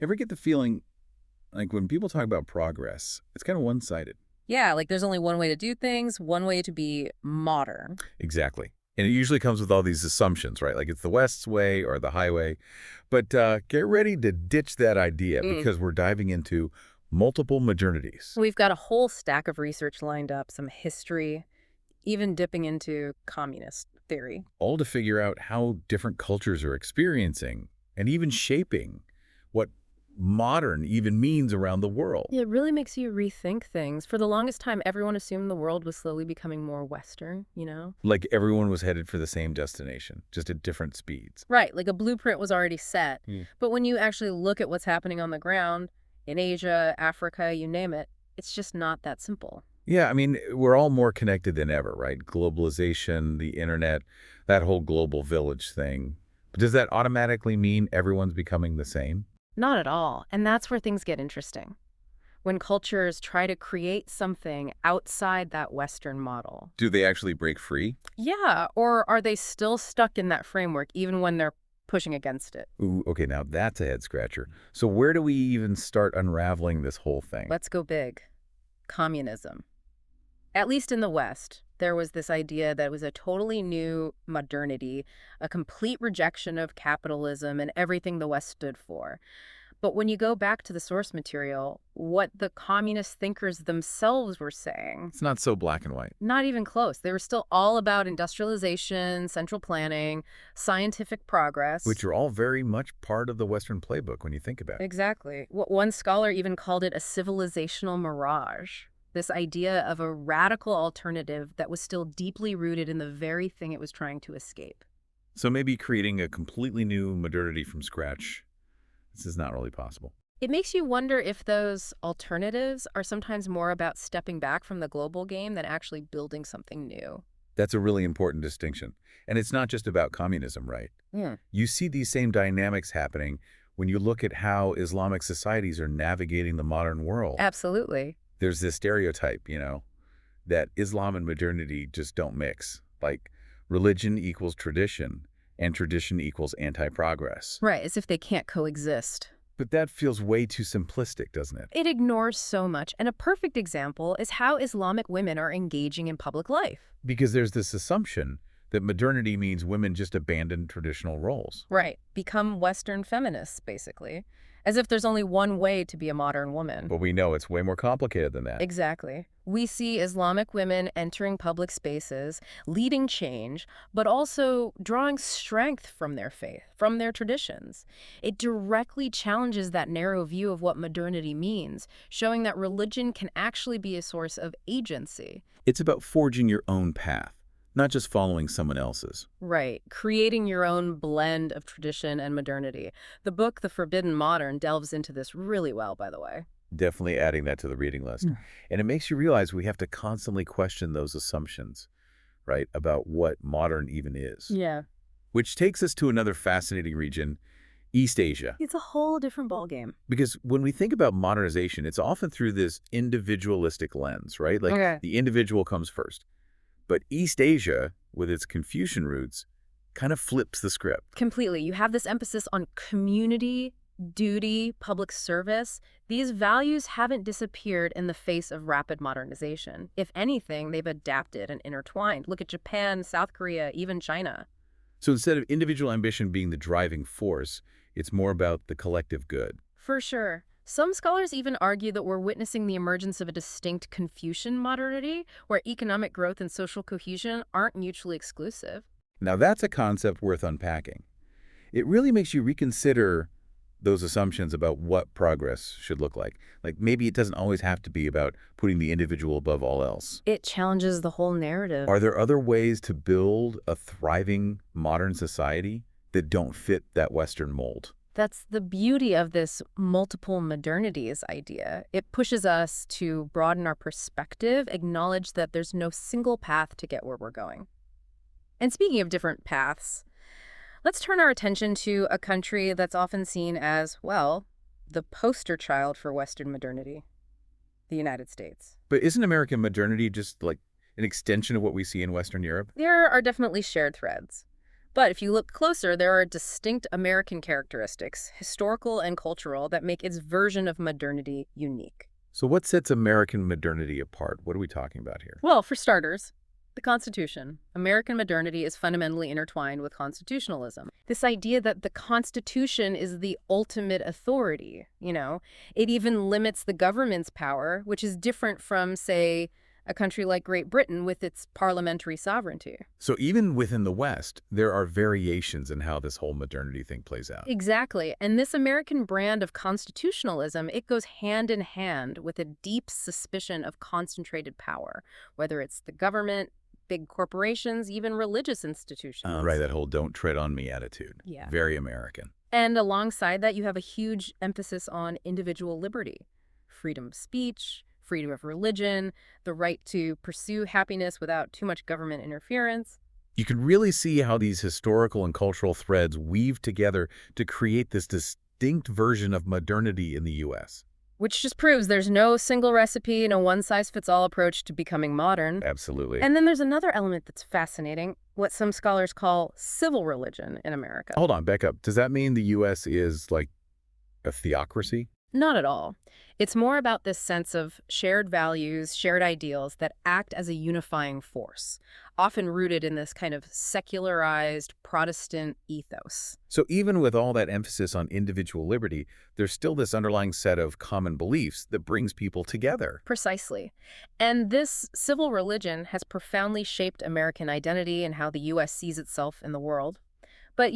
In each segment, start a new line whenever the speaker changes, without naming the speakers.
Ever get the feeling like when people talk about progress, it's kind of one-sided?
Yeah, like there's only one way to do things, one way to be modern.
Exactly. And it usually comes with all these assumptions, right? Like it's the West's way or the highway. But get ready to ditch that idea
Mm.
because we're diving into multiple modernities,
We've got a whole stack of research lined up, some history, even dipping into communist theory.
all to figure out how different cultures are experiencing and even shaping what modern even means around the world.
It really makes you rethink things. For the longest time, everyone assumed the world was slowly becoming more Western.
Like everyone was headed for the same destination, just at different speeds.
Right, like a blueprint was already set.
Hmm.
But when you actually look at what's happening on the ground, in Asia, Africa, you name it, it's just not that simple.
Yeah, I mean, we're all more connected than ever, right? Globalization, the internet, that whole global village thing. Does that automatically mean everyone's becoming the same?
Not at all. And that's where things get interesting. When cultures try to create something outside that Western model.
Do they actually break free?
Yeah, or are they still stuck in that framework even when they're pushing against it?
Ooh, okay, now that's a head scratcher. So where do we even start unraveling this whole thing?
Let's go big. Communism. At least in the West, there was this idea that it was a totally new modernity, a complete rejection of capitalism and everything the West stood for. But when you go back to the source material, what the communist thinkers themselves were saying,
It's not so black and white.
not even close. They were still all about industrialization, central planning, scientific
Which
progress.
are all very much part of the Western playbook when you think about it.
Exactly. One scholar even called it a civilizational mirage. This idea of a radical alternative that was still deeply rooted in the very thing it was trying to escape.
So maybe creating a completely new modernity from scratch, this is not really possible.
It makes you wonder if those alternatives are sometimes more about stepping back from the global game than actually building something new.
That's a really important distinction. And it's not just about communism, right?
Hmm.
You see these same dynamics happening when you look at how Islamic societies are navigating the modern world.
Absolutely.
There's this stereotype, that Islam and modernity just don't mix. Like religion equals tradition and tradition equals anti-progress.
Right, as if they can't coexist.
But that feels way too simplistic, doesn't it?
It ignores so much, and a perfect example is how Islamic women are engaging in public life.
Because there's this assumption that modernity means women just abandon traditional roles.
Right, become Western feminists, basically. As if there's only one way to be a modern woman.
But we know it's way more complicated than that.
Exactly. We see Islamic women entering public spaces, leading change, but also drawing strength from their faith, from their traditions. It directly challenges that narrow view of what modernity means, showing that religion can actually be a source of agency.
It's about forging your own path, not just following someone else's.
Right, creating your own blend of tradition and modernity. The book, The Forbidden Modern, delves into this really well, by the way.
Definitely adding that to the reading list. And it makes you realize we have to constantly question those assumptions, right, about what modern even is.
Yeah.
Which takes us to another fascinating region, East Asia.
It's a whole different ballgame.
Because when we think about modernization, it's often through this individualistic lens, right? Like
Okay.
the individual comes first. But East Asia, with its Confucian roots, kind of flips the script.
Completely. You have this emphasis on community, duty, public service. These values haven't disappeared in the face of rapid modernization. If anything, they've adapted and intertwined. Look at Japan, South Korea, even China.
So instead of individual ambition being the driving force, it's more about the collective good.
For sure. Some scholars even argue that we're witnessing the emergence of a distinct Confucian modernity, where economic growth and social cohesion aren't mutually exclusive.
Now that's a concept worth unpacking. It really makes you reconsider those assumptions about what progress should look like. Like maybe it doesn't always have to be about putting the individual above all else.
It challenges the whole narrative.
Are there other ways to build a thriving modern society that don't fit that Western mold?
That's the beauty of this multiple modernities idea. It pushes us to broaden our perspective, acknowledge that there's no single path to get where we're going. And speaking of different paths, let's turn our attention to a country that's often seen as, well, the poster child for Western modernity, the United States.
But isn't American modernity just like an extension of what we see in Western Europe?
There are definitely shared threads. But if you look closer, there are distinct American characteristics, historical and cultural, that make its version of modernity unique.
So what sets American modernity apart? What are we talking about here?
Well, for starters, the Constitution. American modernity is fundamentally intertwined with constitutionalism. This idea that the Constitution is the ultimate authority. It even limits the government's power, which is different from, say, a country like Great Britain with its parliamentary sovereignty.
So even within the West, there are variations in how this whole modernity thing plays out.
Exactly. And this American brand of constitutionalism, it goes hand in hand with a deep suspicion of concentrated power, whether it's the government, big corporations, even religious institutions.
Right, that whole don't tread on me attitude.
Yeah.
Very American.
And alongside that, you have a huge emphasis on individual liberty, freedom of speech, freedom of religion, the right to pursue happiness without too much government interference.
You can really see how these historical and cultural threads weave together to create this distinct version of modernity in the U.S.
Which just proves there's no single recipe, no one-size-fits-all approach to becoming modern.
Absolutely.
And then there's another element that's fascinating, what some scholars call civil religion in America.
Hold on, back up. Does that mean the U.S. is like a theocracy?
Not at all. It's more about this sense of shared values, shared ideals that act as a unifying force, often rooted in this kind of secularized Protestant ethos.
So even with all that emphasis on individual liberty, there's still this underlying set of common beliefs that brings people together.
Precisely. And this civil religion has profoundly shaped American identity and how the U.S. sees itself in the world. But,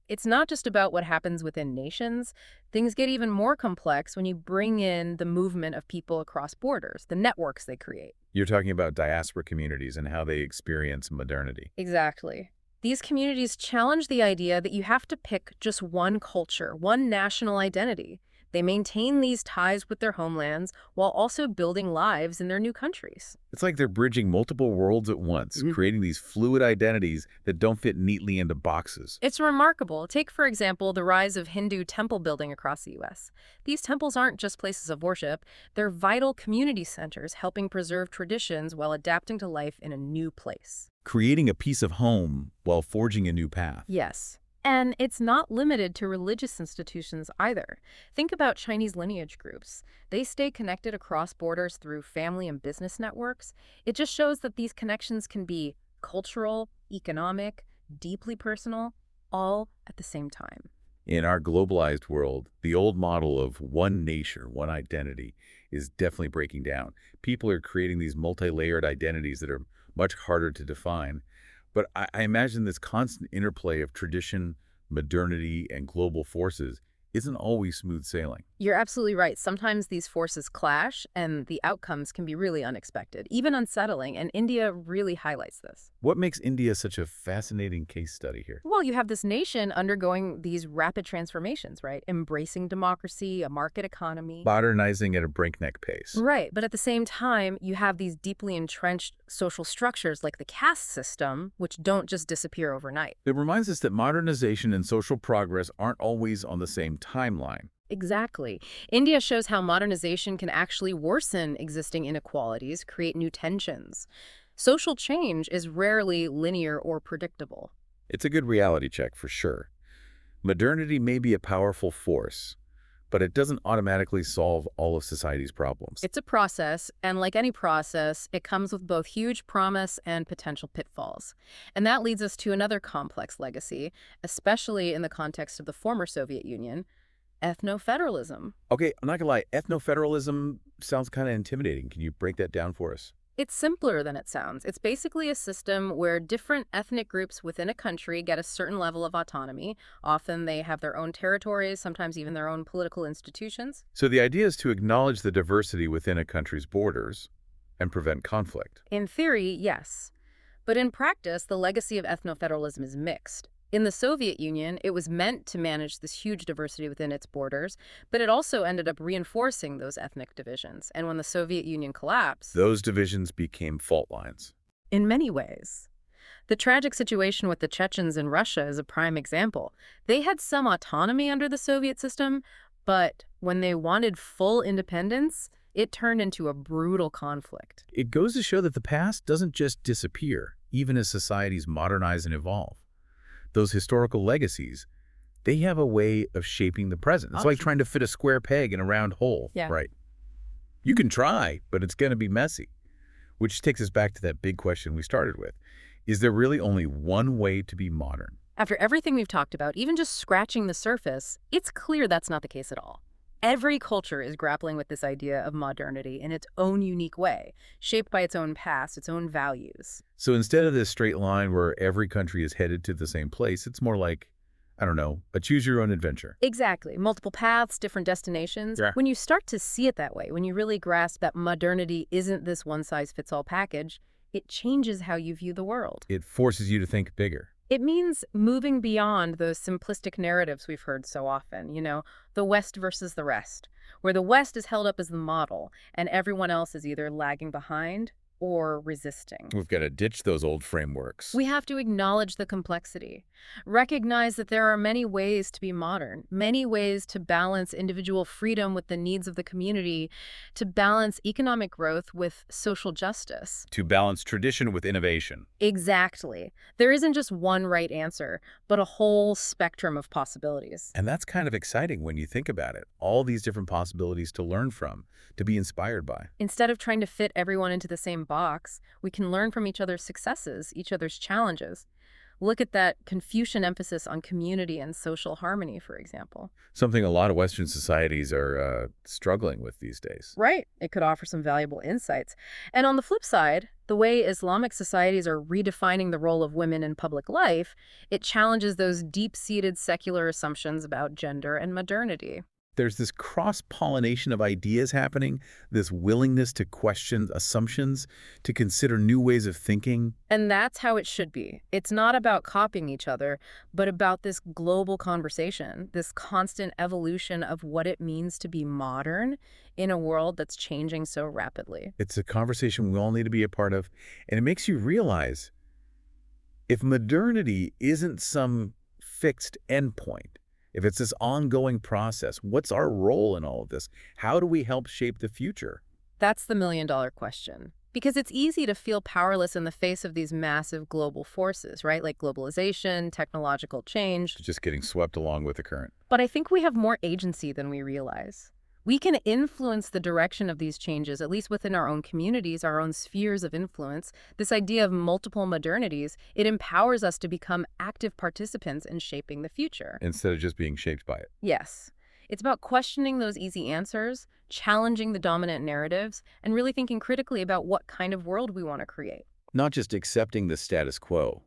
it's not just about what happens within nations. Things get even more complex when you bring in the movement of people across borders, the networks they create.
You're talking about diaspora communities and how they experience modernity.
Exactly. These communities challenge the idea that you have to pick just one culture, one national identity. They maintain these ties with their homelands while also building lives in their new countries.
It's like they're bridging multiple worlds at once, creating these fluid identities that don't fit neatly into boxes.
It's remarkable. Take, for example, the rise of Hindu temple building across the U.S. These temples aren't just places of worship. They're vital community centers helping preserve traditions while adapting to life in a new place.
Creating a piece of home while forging a new path.
Yes. And it's not limited to religious institutions either. Think about Chinese lineage groups. They stay connected across borders through family and business networks. It just shows that these connections can be cultural, economic, deeply personal, all at the same time.
In our globalized world, the old model of one nation, one identity is definitely breaking down. People are creating these multi-layered identities that are much harder to define. But I imagine this constant interplay of tradition, modernity, and global forces isn't always smooth sailing.
You're absolutely right. Sometimes these forces clash, and the outcomes can be really unexpected, even unsettling, and India really highlights this.
What makes India such a fascinating case study here?
Well, you have this nation undergoing these rapid transformations, right? Embracing democracy, a market economy.
Modernizing at a breakneck pace.
Right, but at the same time, you have these deeply entrenched social structures like the caste system, which don't just disappear overnight.
It reminds us that modernization and social progress aren't always on the same timeline.
Exactly. India shows how modernization can actually worsen existing inequalities, create new tensions. Social change is rarely linear or predictable.
It's a good reality check for sure. Modernity may be a powerful force, but it doesn't automatically solve all of society's problems.
It's a process, and like any process, it comes with both huge promise and potential pitfalls. And that leads us to another complex legacy, especially in the context of the former Soviet Union: ethno-federalism.
Okay, I'm not gonna lie, ethno-federalism sounds kind of intimidating. Can you break that down for us?
It's simpler than it sounds. It's basically a system where different ethnic groups within a country get a certain level of autonomy. Often they have their own territories, sometimes even their own political institutions.
So the idea is to acknowledge the diversity within a country's borders and prevent conflict.
In theory, yes. But in practice, the legacy of ethno-federalism is mixed. In the Soviet Union, it was meant to manage this huge diversity within its borders, but it also ended up reinforcing those ethnic divisions. And when the Soviet Union collapsed,
Those divisions became fault lines.
in many ways. The tragic situation with the Chechens in Russia is a prime example. They had some autonomy under the Soviet system, but when they wanted full independence, it turned into a brutal conflict.
It goes to show that the past doesn't just disappear, even as societies modernize and evolve. those historical legacies, they have a way of shaping the present. It's like
Awesome.
trying to fit a square peg in a round hole,
Yeah.
right? You can try, but it's going to be messy. Which takes us back to that big question we started with. Is there really only one way to be modern?
After everything we've talked about, even just scratching the surface, it's clear that's not the case at all. Every culture is grappling with this idea of modernity in its own unique way, shaped by its own past, its own values.
So instead of this straight line where every country is headed to the same place, it's more like, I don't know, a choose-your-own-adventure.
Exactly. Multiple paths, different destinations.
Yeah.
When you start to see it that way, when you really grasp that modernity isn't this one-size-fits-all package, it changes how you view the world.
It forces you to think bigger.
It means moving beyond those simplistic narratives we've heard so often, the West versus the rest, where the West is held up as the model and everyone else is either lagging behind or resisting.
We've got to ditch those old frameworks.
We have to acknowledge the complexity, recognize that there are many ways to be modern, many ways to balance individual freedom with the needs of the community, to balance economic growth with social justice.
To balance tradition with innovation.
Exactly. There isn't just one right answer, but a whole spectrum of possibilities.
And that's kind of exciting when you think about it. All these different possibilities to learn from, to be inspired by.
Instead of trying to fit everyone into the same box, we can learn from each other's successes, each other's challenges. Look at that Confucian emphasis on community and social harmony, for example.
Something a lot of Western societies are struggling with these days.
Right. It could offer some valuable insights. And on the flip side, the way Islamic societies are redefining the role of women in public life, it challenges those deep-seated secular assumptions about gender and modernity.
There's this cross-pollination of ideas happening, this willingness to question assumptions, to consider new ways of thinking.
And that's how it should be. It's not about copying each other, but about this global conversation, this constant evolution of what it means to be modern in a world that's changing so rapidly.
It's a conversation we all need to be a part of, and it makes you realize if modernity isn't some fixed endpoint, if it's this ongoing process, what's our role in all of this? How do we help shape the future?
That's the million-dollar question. Because it's easy to feel powerless in the face of these massive global forces, right? Like globalization, technological change.
Just getting swept along with the current.
But I think we have more agency than we realize. We can influence the direction of these changes, at least within our own communities, our own spheres of influence. This idea of multiple modernities, it empowers us to become active participants in shaping the future.
Instead of just being shaped by it.
Yes. It's about questioning those easy answers, challenging the dominant narratives, and really thinking critically about what kind of world we want to create.
Not just accepting the status quo,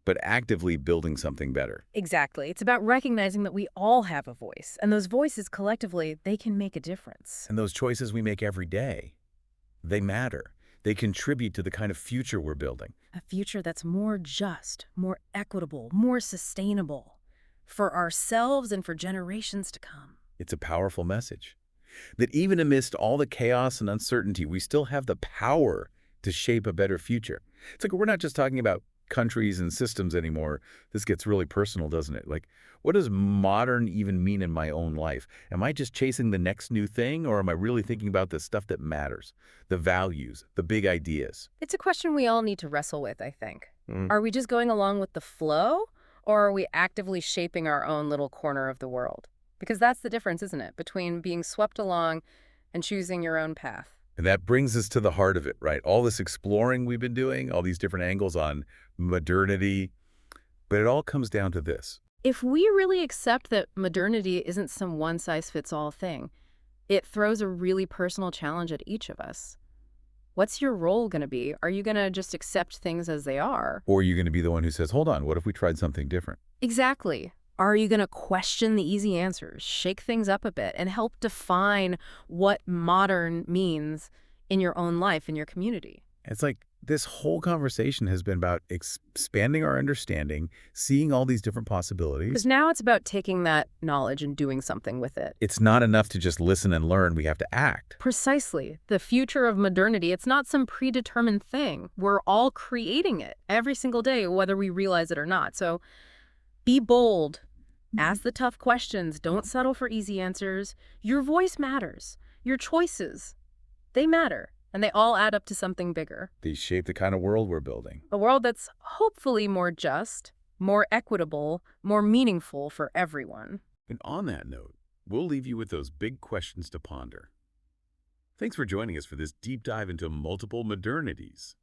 but actively building something better.
Exactly. It's about recognizing that we all have a voice, and those voices collectively, they can make a difference.
And those choices we make every day, they matter. They contribute to the kind of future we're building.
A future that's more just, more equitable, more sustainable for ourselves and for generations to come.
It's a powerful message. That even amidst all the chaos and uncertainty, we still have the power to shape a better future. It's like we're not just talking about countries and systems anymore. This gets really personal, doesn't it? Like, what does modern even mean in my own life? Am I just chasing the next new thing, or am I really thinking about the stuff that matters, the values, the big ideas?
It's a question we all need to wrestle with, I think. Are we just going along with the flow, or are we actively shaping our own little corner of the world? Because that's the difference, isn't it, between being swept along and choosing your own path.
And that brings us to the heart of it, right? All this exploring we've been doing, all these different angles on modernity, but it all comes down to this.
If we really accept that modernity isn't some one-size-fits-all thing, it throws a really personal challenge at each of us. What's your role going to be? Are you going to just accept things as they are?
Or are you going to be the one who says, hold on, what if we tried something different?
Exactly. Are you going to question the easy answers, shake things up a bit, and help define what modern means in your own life, in your community?
It's like this whole conversation has been about expanding our understanding, seeing all these different possibilities.
Because now it's about taking that knowledge and doing something with it.
It's not enough to just listen and learn. We have to act.
Precisely. The future of modernity, it's not some predetermined thing. We're all creating it every single day, whether we realize it or not. So be bold. Ask the tough questions. Don't settle for easy answers. Your voice matters. Your choices, they matter. And they all add up to something bigger.
They shape the kind of world we're building.
A world that's hopefully more just, more equitable, more meaningful for everyone.
And on that note, we'll leave you with those big questions to ponder. Thanks for joining us for this deep dive into multiple modernities.